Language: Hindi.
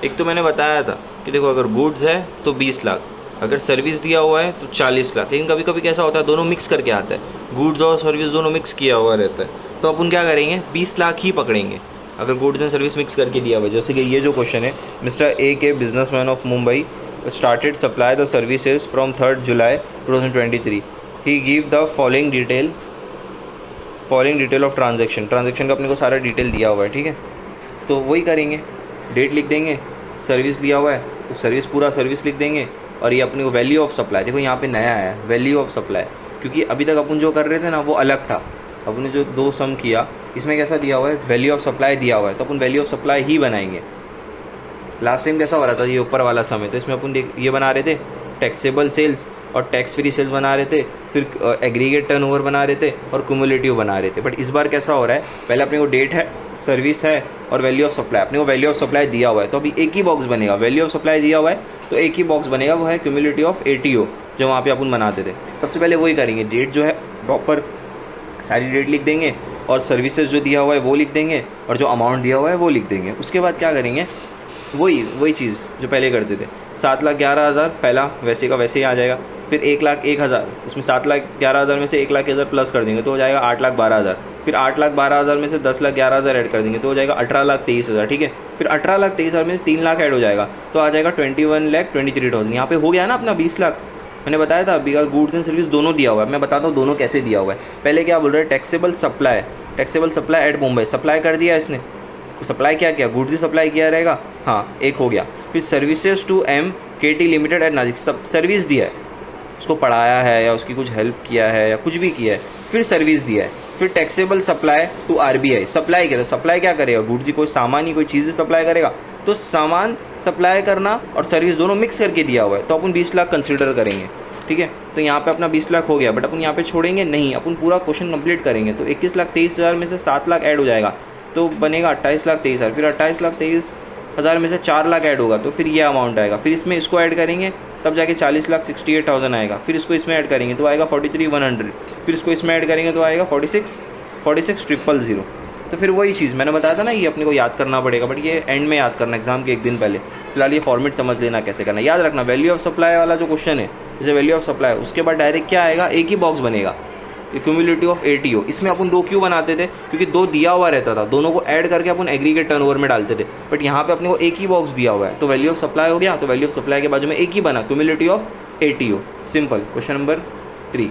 एक तो मैंने बताया था कि देखो अगर गुड्स है तो 20 लाख, अगर सर्विस दिया हुआ है तो 40 लाख। लेकिन कभी कभी कैसा होता है दोनों मिक्स करके आता है, गुड्स और सर्विस दोनों मिक्स किया हुआ रहता है। तो अपन क्या करेंगे, 20 लाख ही पकड़ेंगे अगर गुड्स एंड सर्विस मिक्स करके दिया हुआ है। जैसे कि ये जो क्वेश्चन है, मिस्टर ए के businessman of Mumbai started supply the services from 3rd July 2023. He give the following detail of transaction का अपने को सारा डिटेल दिया हुआ है, ठीक है। तो वही करेंगे, डेट लिख देंगे, सर्विस दिया हुआ है तो सर्विस पूरा सर्विस लिख देंगे, और ये अपने को वैल्यू ऑफ सप्लाई, देखो यहाँ पे नया है वैल्यू ऑफ सप्लाई, क्योंकि अभी तक अपन जो कर रहे थे ना वो अलग था। अपन ने जो दो सम किया इसमें कैसा दिया हुआ है, वैल्यू ऑफ सप्लाई दिया हुआ है, तो अपन वैल्यू ऑफ सप्लाई ही बनाएंगे। लास्ट टाइम कैसा हो रहा था, ये ऊपर वाला सम है तो इसमें अपन ये बना रहे थे टैक्सेबल सेल्स और टैक्स फ्री सेल्स बना रहे थे, फिर एग्रीगेट टर्नओवर बना रहे थे और क्यूमुलेटिव बना रहे थे। बट इस बार कैसा हो रहा है, पहले अपने को डेट है, सर्विस है और वैल्यू ऑफ सप्लाई, अपने को वैल्यू ऑफ सप्लाई दिया हुआ है तो अभी एक ही बॉक्स बनेगा। वैल्यू ऑफ सप्लाई दिया हुआ है तो एक ही बॉक्स बनेगा, वो है क्यूमुलेटिव ऑफ ATO जो वहाँ पे अपन बनाते थे। सबसे पहले वही करेंगे, डेट जो है प्रॉपर सारी डेट लिख देंगे, और सर्विसेज जो दिया हुआ है वो लिख देंगे, और जो अमाउंट दिया हुआ है वो लिख देंगे। उसके बाद क्या करेंगे, वही चीज़ जो पहले करते थे, 7,11,000 पहला वैसे का वैसे ही आ जाएगा, फिर 1,01,000, उसमें 7,11,000 में से 1,01,000 प्लस कर देंगे तो हो जाएगा 8,12,000, फिर 8,12,000 में से 10,11,000 ऐड कर देंगे तो हो जाएगा 18,23,000, ठीक है। फिर 18,23,000 में से 3 लाख ऐड हो जाएगा तो आ जाएगा 21,23,000। यहाँ पे हो गया ना अपना 20 लाख। मैंने बताया था अभी गुड्स एंड सर्विस दोनों दिया हुआ है, मैं बताता हूँ दोनों कैसे दिया हुआ है। पहले क्या बोल रहे हैं, taxable supply at Mumbai, supply कर दिया इसने, सप्लाई क्या किया, गुड्स ही सप्लाई किया रहेगा, हाँ एक हो गया। फिर services to MKT limited at Nashik, सब सर्विस दिया है, उसको पढ़ाया है या उसकी कुछ हेल्प किया है या कुछ भी किया है, फिर सर्विस दिया है। फिर taxable supply to RBI, supply क्या, सप्लाई क्या करेगा, गुड्स ही कोई सामान ही कोई चीज़ सप्लाई करेगा, तो सामान सप्लाई करना और सर्विस दोनों मिक्स करके दिया हुआ है तो अपन 20 लाख कंसिडर करेंगे, ठीक है। तो यहाँ पे अपना 20 लाख हो गया, बट अपन यहाँ पे छोड़ेंगे नहीं, अपन पूरा क्वेश्चन कंप्लीट करेंगे। तो 21,23,000 में से 7 लाख ऐड हो जाएगा तो बनेगा 28,23,000, फिर 28,23,000 में से 4 लाख ऐड होगा तो फिर ये अमाउंट आएगा, फिर इसमें इसको ऐड करेंगे तब जाके 40,68,000 आएगा, फिर इसको इसमें ऐड करेंगे तो आएगा 43,100, फिर इसको इसमें ऐड करेंगे तो आएगा 46,000। तो फिर वही चीज़ मैंने बताया था ना, ये अपने को याद करना पड़ेगा, बट ये एंड में याद करना, एग्जाम के एक दिन पहले। फिलहाल ये फॉर्मेट समझ लेना कैसे करना, याद रखना। वैल्यू ऑफ सप्लाई वाला जो क्वेश्चन है, जैसे वैल्यू ऑफ सप्लाई, उसके बाद डायरेक्ट क्या आएगा, एक ही बॉक्स बनेगा, क्यूमुलेटिव ऑफ ATO। इसमें अपन 2 क्यों बनाते थे, क्योंकि 2 दिया हुआ रहता था, दोनों को ऐड करके अपन एग्रीगेट टर्नओवर में डालते थे। बट यहाँ पे अपने को एक ही बॉक्स दिया हुआ है तो वैल्यू ऑफ सप्लाई हो गया, तो वैल्यू ऑफ सप्लाई के बाजू में एक ही बना, cumulative of ATO। Simple. Question number 3।